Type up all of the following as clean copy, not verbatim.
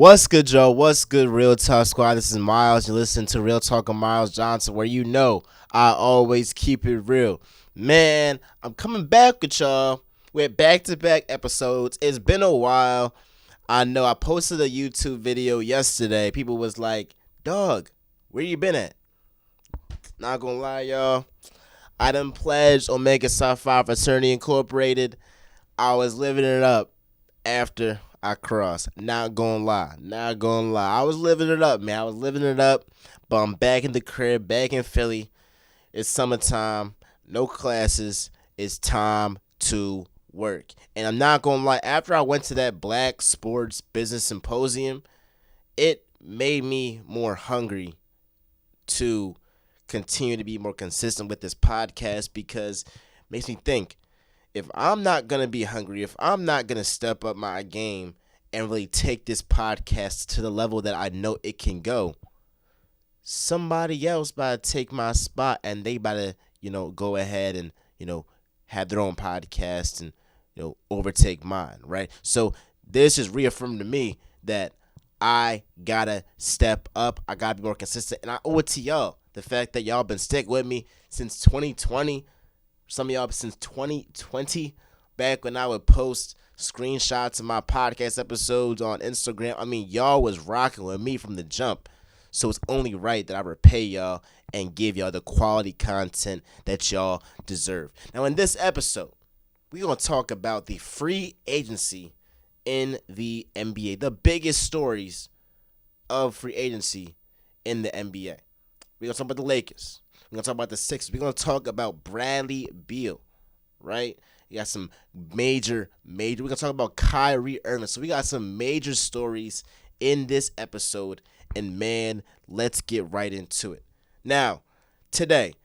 What's good, Joe? What's good, Real Talk Squad? This is Miles. You listen to Real Talk with Miles Johnson, where you know I always keep it real. Man, I'm coming back with y'all with back-to-back episodes. It's been a while. I know I posted a YouTube video yesterday. People was like, dog, where you been at? Not gonna lie, y'all. I done pledged Omega Psi Phi Fraternity Incorporated. I was living it up after I crossed. Not gonna lie. I was living it up, man. I was living it up. But I'm back in the crib, back in Philly. It's summertime. No classes. It's time to work. And I'm not gonna lie. After I went to that Black Sports Business Symposium, it made me more hungry to continue to be more consistent with this podcast because it makes me think, if I'm not going to be hungry, if I'm not going to step up my game and really take this podcast to the level that I know it can go, somebody else about to take my spot and they about to, go ahead and, have their own podcast and, overtake mine, right? So this just reaffirmed to me that I got to step up. I got to be more consistent. And I owe it to y'all. The fact that y'all been sticking with me since 2020. Some of y'all since 2020, back when I would post screenshots of my podcast episodes on Instagram. I mean, y'all was rocking with me from the jump. So it's only right that I repay y'all and give y'all the quality content that y'all deserve. Now, in this episode, we're going to talk about the free agency in the NBA. The biggest stories of free agency in the NBA. We're going to talk about the Lakers. We're going to talk about the Sixers. We're going to talk about Bradley Beal, right? We got some major. We're going to talk about Kyrie Irving. So we got some major stories in this episode. And, man, let's get right into it. Now, today,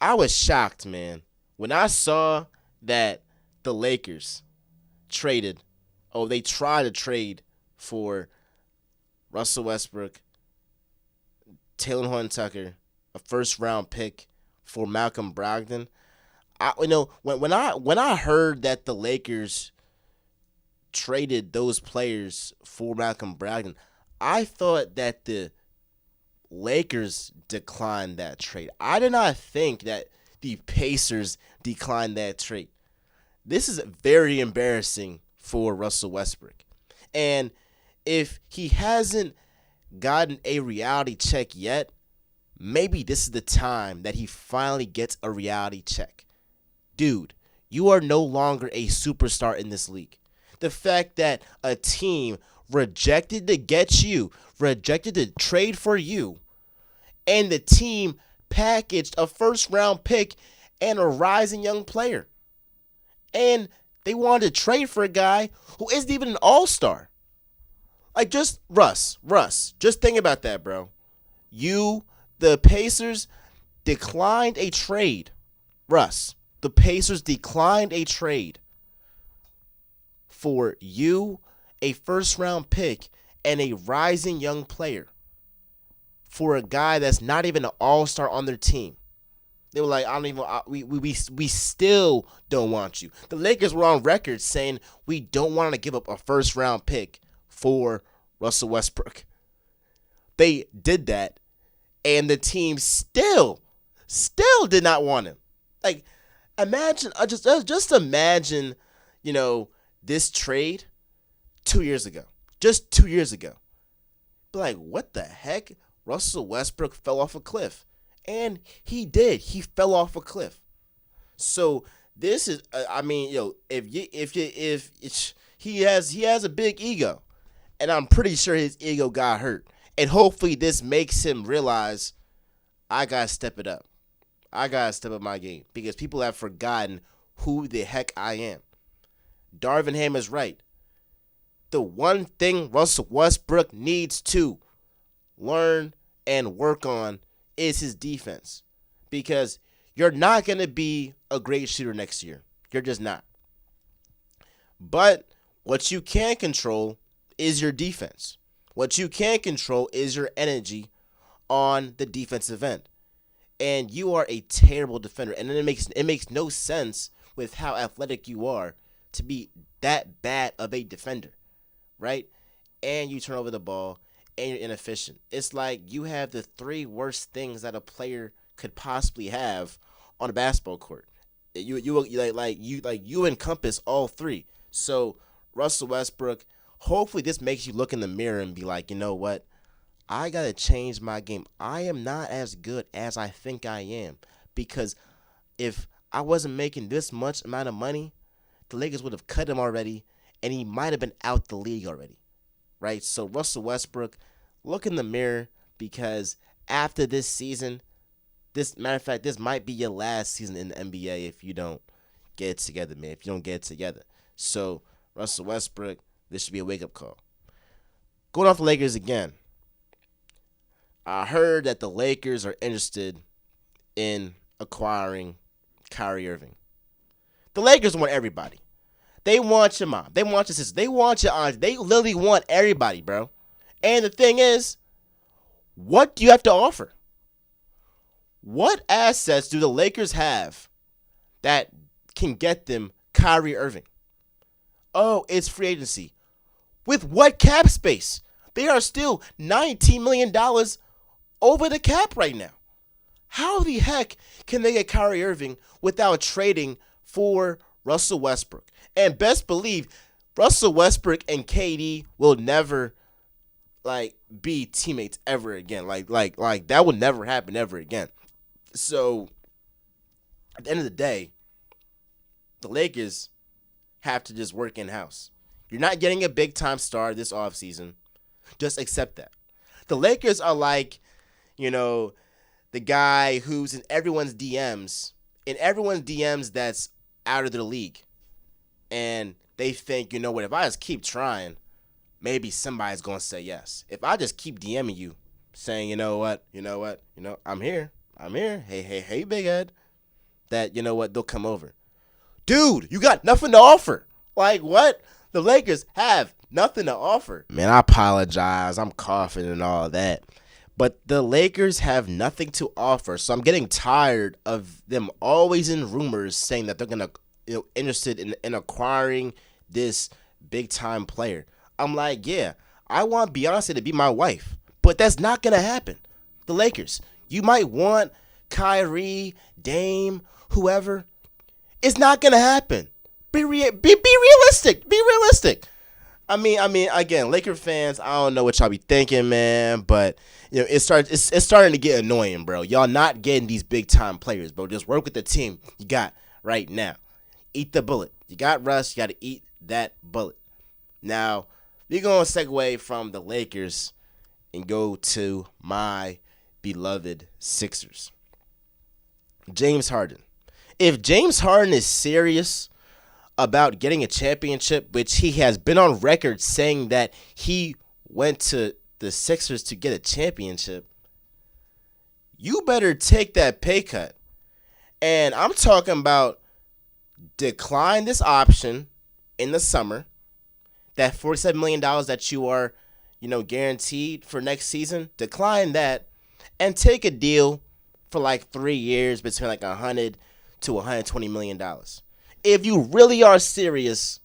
I was shocked, man, when I saw that the Lakers they tried to trade for Russell Westbrook, Taylor Horton-Tucker, a first-round pick for Malcolm Brogdon. When I heard that the Lakers traded those players for Malcolm Brogdon, I thought that the Lakers declined that trade. I did not think that the Pacers declined that trade. This is very embarrassing for Russell Westbrook. And if he hasn't gotten a reality check yet, maybe this is the time that he finally gets a reality check. Dude, you are no longer a superstar in this league. The fact that a team rejected to get you, rejected to trade for you, and the team packaged a first-round pick and a rising young player. And they wanted to trade for a guy who isn't even an all-star. Like, just Russ, just think about that, bro. The Pacers declined a trade. Russ, the Pacers declined a trade for you, a first-round pick, and a rising young player for a guy that's not even an all-star on their team. They were like, we still don't want you. The Lakers were on record saying we don't want to give up a first-round pick for Russell Westbrook. They did that, and the team still did not want him. Like, imagine, just imagine, this trade 2 years ago. Just 2 years ago. But like, what the heck? Russell Westbrook fell off a cliff. And he did. He fell off a cliff. So this is, if he has a big ego, and I'm pretty sure his ego got hurt. And hopefully this makes him realize I gotta step it up. I gotta step up my game because people have forgotten who the heck I am. Darvin Ham is right. The one thing Russell Westbrook needs to learn and work on is his defense, because you're not going to be a great shooter next year. You're just not. But what you can control is your defense. What you can control is your energy on the defensive end. And you are a terrible defender. And then it makes no sense with how athletic you are to be that bad of a defender, right? and you turn over the ball, and you're inefficient. It's like you have the three worst things that a player could possibly have on a basketball court. You encompass all three. So Russell Westbrook, hopefully this makes you look in the mirror and be like, you know what? I gotta change my game. I am not as good as I think I am, because if I wasn't making this much amount of money, the Lakers would have cut him already, and he might have been out the league already, right? So Russell Westbrook, look in the mirror, because after this season, this matter of fact, this might be your last season in the NBA if you don't get it together, man. If you don't get it together, so Russell Westbrook, this should be a wake up call. Going off the Lakers again, I heard that the Lakers are interested in acquiring Kyrie Irving. The Lakers want everybody. They want your mom. They want your sister. They want your aunt. They literally want everybody, bro. And the thing is, what do you have to offer? What assets do the Lakers have that can get them Kyrie Irving? Oh, it's free agency. With what cap space? They are still $19 million over the cap right now. How the heck can they get Kyrie Irving without trading for Russell Westbrook? And best believe Russell Westbrook and KD will never be teammates ever again. Like that will never happen ever again. So at the end of the day, the Lakers have to just work in house. You're not getting a big time star this offseason. Just accept that. The Lakers are like, the guy who's in everyone's DMs, that's out of their league. And they think, you know what, if I just keep trying, maybe somebody's going to say yes. If I just keep DMing you, saying, you know what, I'm here. Hey, big head. That, you know what, they'll come over. Dude, you got nothing to offer. Like, what? The Lakers have nothing to offer. Man, I apologize. I'm coughing and all that. But the Lakers have nothing to offer. So I'm getting tired of them always in rumors saying that they're going to, interested in acquiring this big time player. I'm like, yeah, I want Beyonce to be my wife. But that's not going to happen. The Lakers, you might want Kyrie, Dame, whoever. It's not going to happen. Be realistic. Be realistic. I mean, again, Laker fans, I don't know what y'all be thinking, man, but it's starting to get annoying, bro. Y'all not getting these big time players, bro. Just work with the team you got right now. Eat the bullet. You got Russ, you got to eat that bullet. Now, we're going to segue from the Lakers and go to my beloved Sixers. James Harden. If James Harden is serious about getting a championship, which he has been on record saying that he went to the Sixers to get a championship, you better take that pay cut. And I'm talking about decline this option in the summer, that $47 million that you are, guaranteed for next season, decline that and take a deal for like 3 years between like $100 to $120 million. If you really are serious,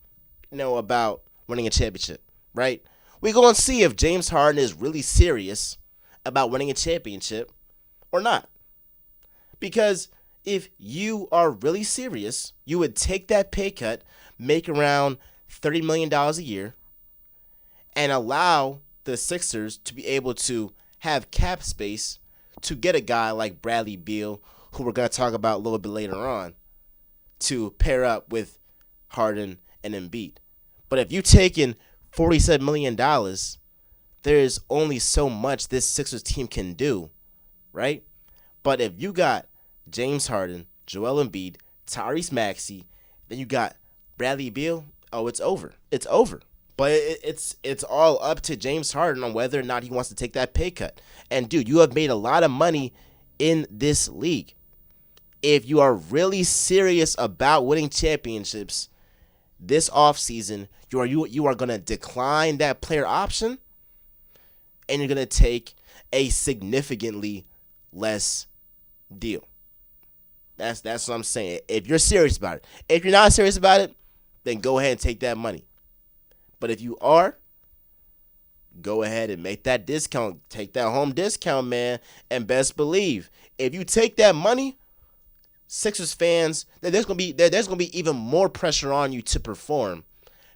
about winning a championship, right? We're going to see if James Harden is really serious about winning a championship or not. Because if you are really serious, you would take that pay cut, make around $30 million a year, and allow the Sixers to be able to have cap space to get a guy like Bradley Beal, who we're going to talk about a little bit later on, to pair up with Harden and Embiid. But if you take in $47 million, there's only so much this Sixers team can do, right? But if you got James Harden, Joel Embiid, Tyrese Maxey, then you got Bradley Beal, oh, it's over. It's over. But it's all up to James Harden on whether or not he wants to take that pay cut. And, dude, you have made a lot of money in this league. If you are really serious about winning championships this offseason, you are going to decline that player option, and you're going to take a significantly less deal. That's what I'm saying. If you're serious about it. If you're not serious about it, then go ahead and take that money. But if you are, go ahead and make that discount. Take that home discount, man. And best believe, if you take that money, Sixers fans, there's gonna be even more pressure on you to perform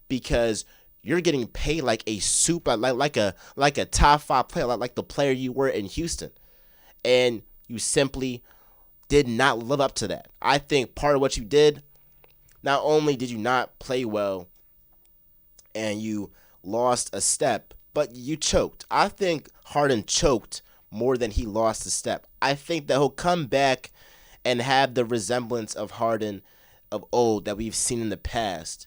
because you're getting paid like a super like a top five player, like the player you were in Houston, and you simply did not live up to that. I think part of what you did, not only did you not play well and you lost a step, but you choked. I think Harden choked more than he lost a step. I think that he'll come back and have the resemblance of Harden of old that we've seen in the past.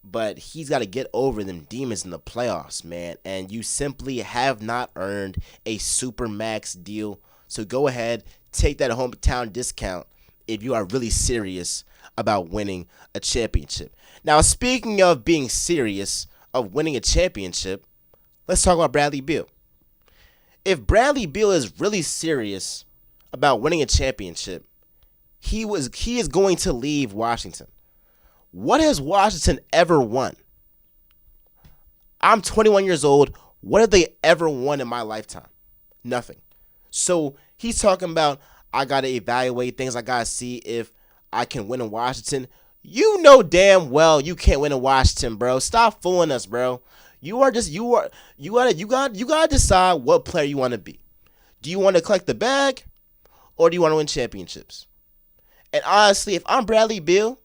But he's got to get over them demons in the playoffs, man. And you simply have not earned a super max deal. So go ahead, take that hometown discount if you are really serious about winning a championship. Now, speaking of being serious of winning a championship, let's talk about Bradley Beal. If Bradley Beal is really serious about winning a championship, he is going to leave Washington. What has Washington ever won? I'm 21 years old. What have they ever won in my lifetime? Nothing. So he's talking about, I got to evaluate things. I got to see if I can win in Washington. You know damn well you can't win in Washington, bro. Stop fooling us, bro. You gotta decide what player you want to be. Do you want to collect the bag or do you want to win championships? And honestly, if I'm Bradley Beal,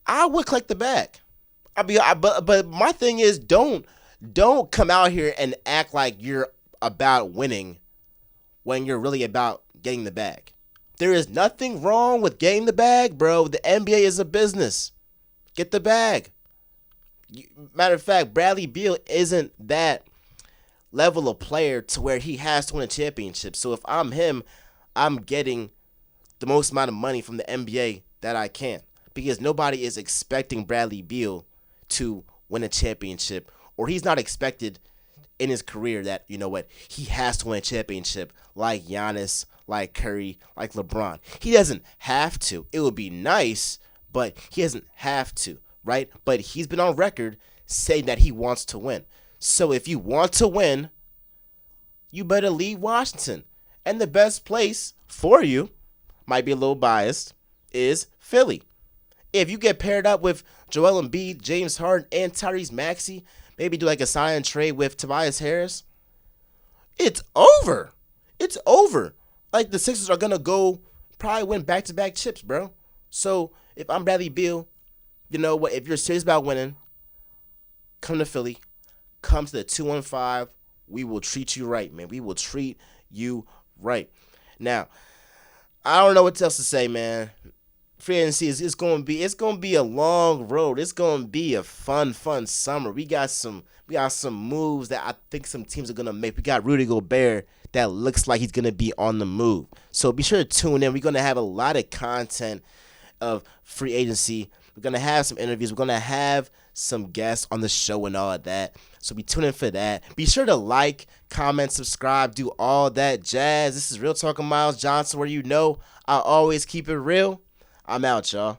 I would collect the bag. But my thing is, don't come out here and act like you're about winning when you're really about getting the bag. There is nothing wrong with getting the bag, bro. The NBA is a business. Get the bag. Matter of fact, Bradley Beal isn't that level of player to where he has to win a championship. So if I'm him, I'm getting the most amount of money from the NBA that I can. Because nobody is expecting Bradley Beal to win a championship, or he's not expected in his career that, you know what, he has to win a championship like Giannis, like Curry, like LeBron. He doesn't have to. It would be nice, but he doesn't have to, right? But he's been on record saying that he wants to win. So if you want to win, you better leave Washington. And the best place for you, might be a little biased, is Philly. If you get paired up with Joel Embiid, James Harden, and Tyrese Maxey, maybe do like a sign and trade with Tobias Harris, it's over. It's over. Like, the Sixers are going to go probably win back-to-back chips, bro. So if I'm Bradley Beal, you know what? If you're serious about winning, come to Philly. Come to the 215. We will treat you right, man. We will treat you right. Now, I don't know what else to say, man. Free agency it's gonna be a long road. It's gonna be a fun summer. We got some moves that I think some teams are gonna make. We got Rudy Gobert that looks like he's gonna be on the move. So be sure to tune in. We're gonna have a lot of content of free agency. We're gonna have some interviews. We're gonna have some guests on the show and all of that. So be tuned in for that. Be sure to like, comment, subscribe, do all that jazz. This is Real Talking Miles Johnson, where you know I always keep it real. I'm out, y'all.